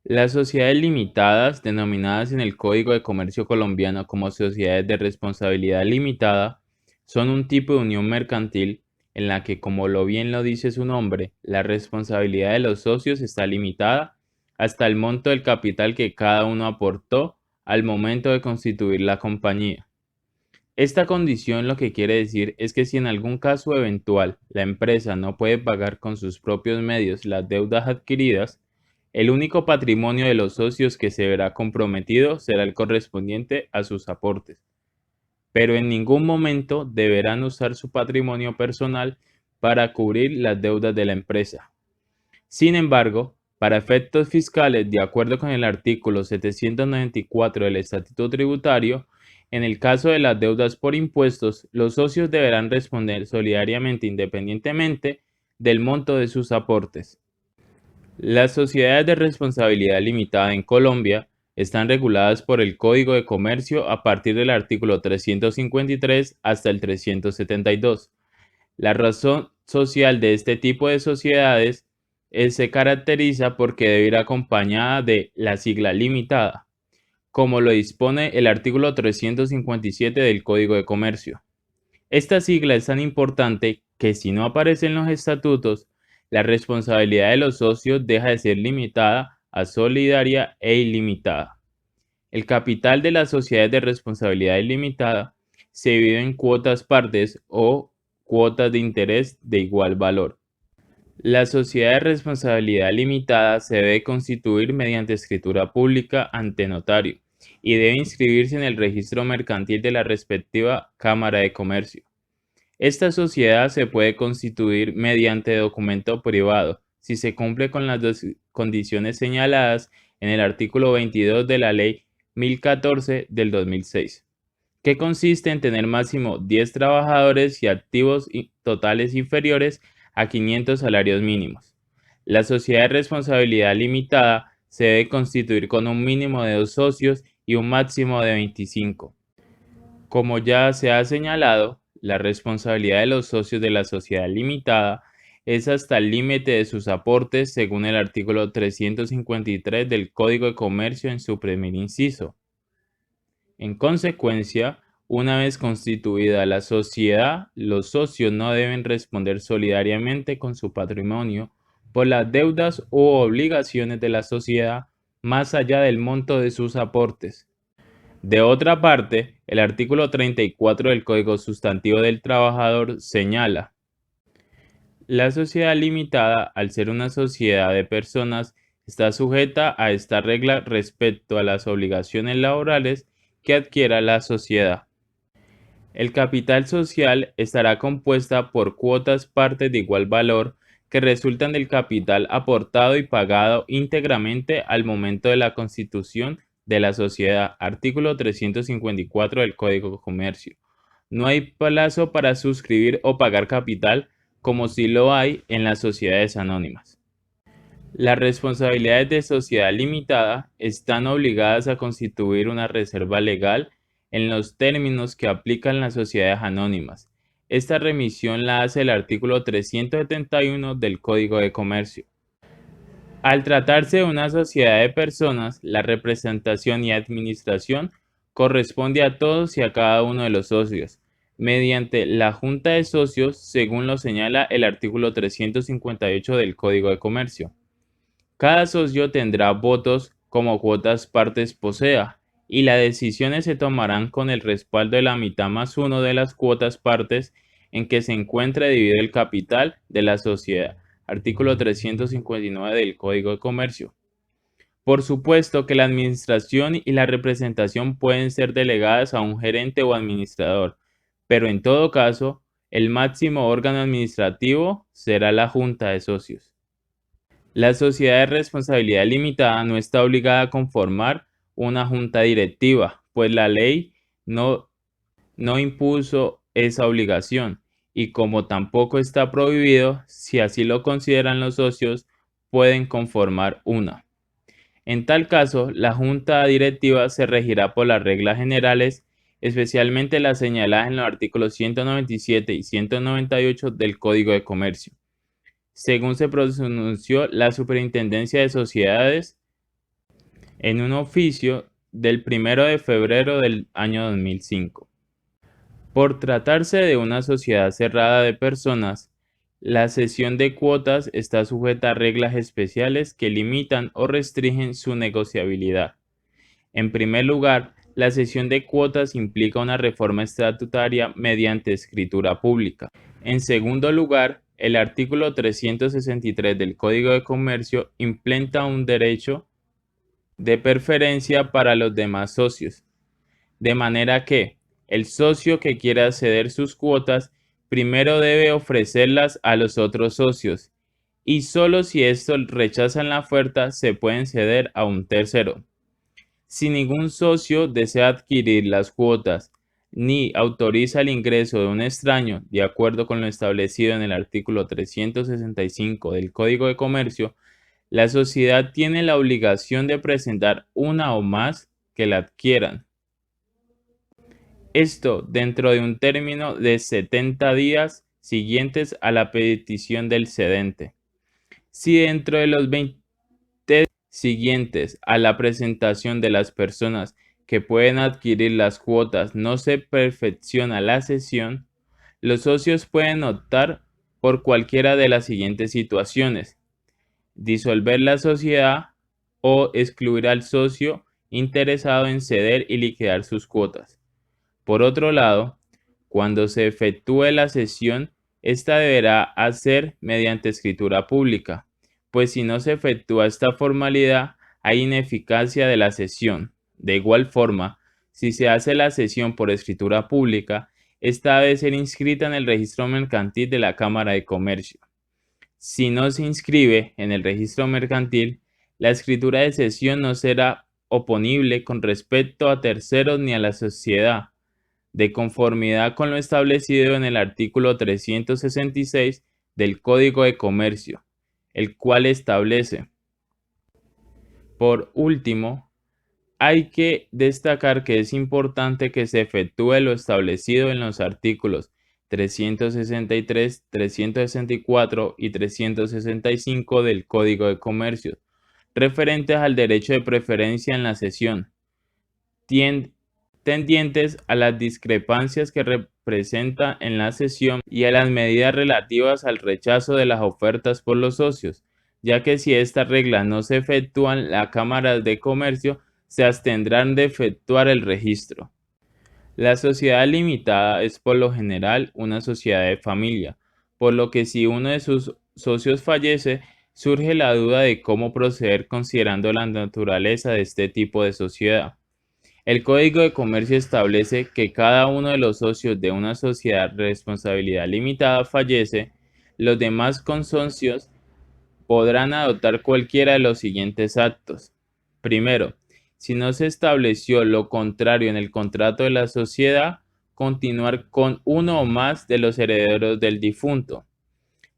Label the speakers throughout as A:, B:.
A: Las sociedades limitadas, denominadas en el Código de Comercio colombiano como sociedades de responsabilidad limitada, son un tipo de unión mercantil en la que, como bien lo dice su nombre, la responsabilidad de los socios está limitada hasta el monto del capital que cada uno aportó al momento de constituir la compañía. Esta condición lo que quiere decir es que si en algún caso eventual la empresa no puede pagar con sus propios medios las deudas adquiridas, el único patrimonio de los socios que se verá comprometido será el correspondiente a sus aportes, pero en ningún momento deberán usar su patrimonio personal para cubrir las deudas de la empresa. Sin embargo, para efectos fiscales, de acuerdo con el artículo 794 del Estatuto Tributario, en el caso de las deudas por impuestos, los socios deberán responder solidariamente independientemente del monto de sus aportes. Las sociedades de responsabilidad limitada en Colombia están reguladas por el Código de Comercio a partir del artículo 353 hasta el 372. La razón social de este tipo de sociedades se caracteriza porque debe ir acompañada de la sigla limitada, como lo dispone el artículo 357 del Código de Comercio. Esta sigla es tan importante que si no aparece en los estatutos, la responsabilidad de los socios deja de ser limitada a solidaria e ilimitada. El capital de las sociedades de responsabilidad ilimitada se divide en cuotas partes o cuotas de interés de igual valor. La sociedad de responsabilidad limitada se debe constituir mediante escritura pública ante notario y debe inscribirse en el registro mercantil de la respectiva Cámara de Comercio. Esta sociedad se puede constituir mediante documento privado si se cumple con las dos condiciones señaladas en el artículo 22 de la Ley 1014 del 2006, que consiste en tener máximo 10 trabajadores y activos totales inferiores a 500 salarios mínimos. La sociedad de responsabilidad limitada se debe constituir con un mínimo de 2 socios y un máximo de 25. Como ya se ha señalado, la responsabilidad de los socios de la sociedad limitada es hasta el límite de sus aportes según el artículo 353 del Código de Comercio en su primer inciso. En consecuencia, una vez constituida la sociedad, los socios no deben responder solidariamente con su patrimonio por las deudas u obligaciones de la sociedad más allá del monto de sus aportes. De otra parte, el artículo 34 del Código Sustantivo del Trabajador señala: la sociedad limitada, al ser una sociedad de personas, está sujeta a esta regla respecto a las obligaciones laborales que adquiera la sociedad. El capital social estará compuesta por cuotas partes de igual valor que resultan del capital aportado y pagado íntegramente al momento de la constitución de la sociedad. Artículo 354 del Código de Comercio. No hay plazo para suscribir o pagar capital como sí lo hay en las sociedades anónimas. Las responsabilidades de sociedad limitada están obligadas a constituir una reserva legal en los términos que aplican las sociedades anónimas. Esta remisión la hace el artículo 371 del Código de Comercio. Al tratarse de una sociedad de personas, la representación y administración corresponde a todos y a cada uno de los socios, mediante la Junta de Socios, según lo señala el artículo 358 del Código de Comercio. Cada socio tendrá votos como cuotas partes posea, y las decisiones se tomarán con el respaldo de la mitad más uno de las cuotas partes en que se encuentre dividido el capital de la sociedad. Artículo 359 del Código de Comercio. Por supuesto que la administración y la representación pueden ser delegadas a un gerente o administrador, pero en todo caso, el máximo órgano administrativo será la Junta de Socios. La sociedad de responsabilidad limitada no está obligada a conformar una junta directiva, pues la ley no impuso esa obligación, y como tampoco está prohibido, si así lo consideran los socios, pueden conformar una. En tal caso, la junta directiva se regirá por las reglas generales, especialmente las señaladas en los artículos 197 y 198 del Código de Comercio. Según se pronunció la Superintendencia de Sociedades en un oficio del 1 de febrero del año 2005. Por tratarse de una sociedad cerrada de personas, la cesión de cuotas está sujeta a reglas especiales que limitan o restringen su negociabilidad. En primer lugar, la cesión de cuotas implica una reforma estatutaria mediante escritura pública. En segundo lugar, el artículo 363 del Código de Comercio implementa un derecho de preferencia para los demás socios, de manera que el socio que quiera ceder sus cuotas primero debe ofrecerlas a los otros socios y solo si estos rechazan la oferta se pueden ceder a un tercero. Si ningún socio desea adquirir las cuotas ni autoriza el ingreso de un extraño, de acuerdo con lo establecido en el artículo 365 del Código de Comercio, la sociedad tiene la obligación de presentar una o más que la adquieran. Esto dentro de un término de 70 días siguientes a la petición del cedente. Si dentro de los 20 siguientes a la presentación de las personas que pueden adquirir las cuotas no se perfecciona la cesión, los socios pueden optar por cualquiera de las siguientes situaciones: disolver la sociedad o excluir al socio interesado en ceder y liquidar sus cuotas. Por otro lado, cuando se efectúe la cesión, esta deberá hacer mediante escritura pública, pues si no se efectúa esta formalidad, hay ineficacia de la cesión. De igual forma, si se hace la cesión por escritura pública, esta debe ser inscrita en el registro mercantil de la Cámara de Comercio. Si no se inscribe en el registro mercantil, la escritura de cesión no será oponible con respecto a terceros ni a la sociedad, de conformidad con lo establecido en el artículo 366 del Código de Comercio, el cual establece. Por último, hay que destacar que es importante que se efectúe lo establecido en los artículos 363, 364 y 365 del Código de Comercio, referentes al derecho de preferencia en la cesión, tendientes a las discrepancias que representa en la cesión y a las medidas relativas al rechazo de las ofertas por los socios, ya que si estas reglas no se efectúan, las cámaras de comercio se abstendrán de efectuar el registro. La sociedad limitada es por lo general una sociedad de familia, por lo que si uno de sus socios fallece, surge la duda de cómo proceder considerando la naturaleza de este tipo de sociedad. El Código de Comercio establece que cada uno de los socios de una sociedad de responsabilidad limitada fallece, los demás consocios podrán adoptar cualquiera de los siguientes actos. Primero, si no se estableció lo contrario en el contrato de la sociedad, continuar con uno o más de los herederos del difunto.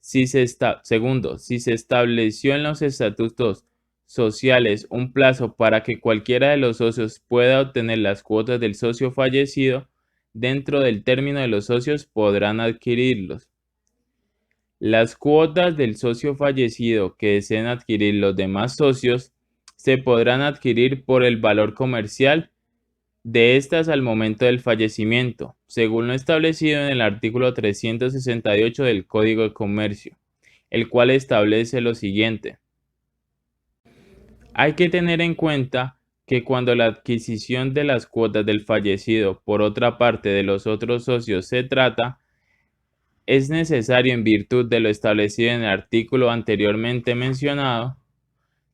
A: Segundo, si se estableció en los estatutos sociales un plazo para que cualquiera de los socios pueda obtener las cuotas del socio fallecido, dentro del término de los socios podrán adquirirlos. Las cuotas del socio fallecido que deseen adquirir los demás socios se podrán adquirir por el valor comercial de estas al momento del fallecimiento, según lo establecido en el artículo 368 del Código de Comercio, el cual establece lo siguiente. Hay que tener en cuenta que cuando la adquisición de las cuotas del fallecido por otra parte de los otros socios se trata, es necesario, en virtud de lo establecido en el artículo anteriormente mencionado,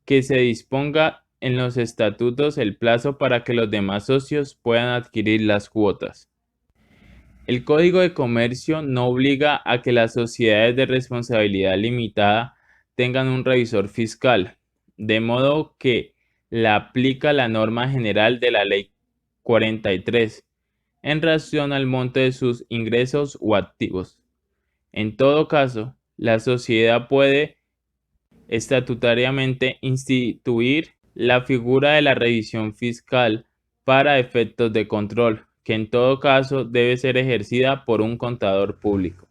A: que se disponga en los estatutos el plazo para que los demás socios puedan adquirir las cuotas. El Código de Comercio no obliga a que las sociedades de responsabilidad limitada tengan un revisor fiscal, de modo que la aplica la norma general de la Ley 43 en relación al monto de sus ingresos o activos. En todo caso, la sociedad puede estatutariamente instituir la figura de la revisión fiscal para efectos de control, que en todo caso debe ser ejercida por un contador público.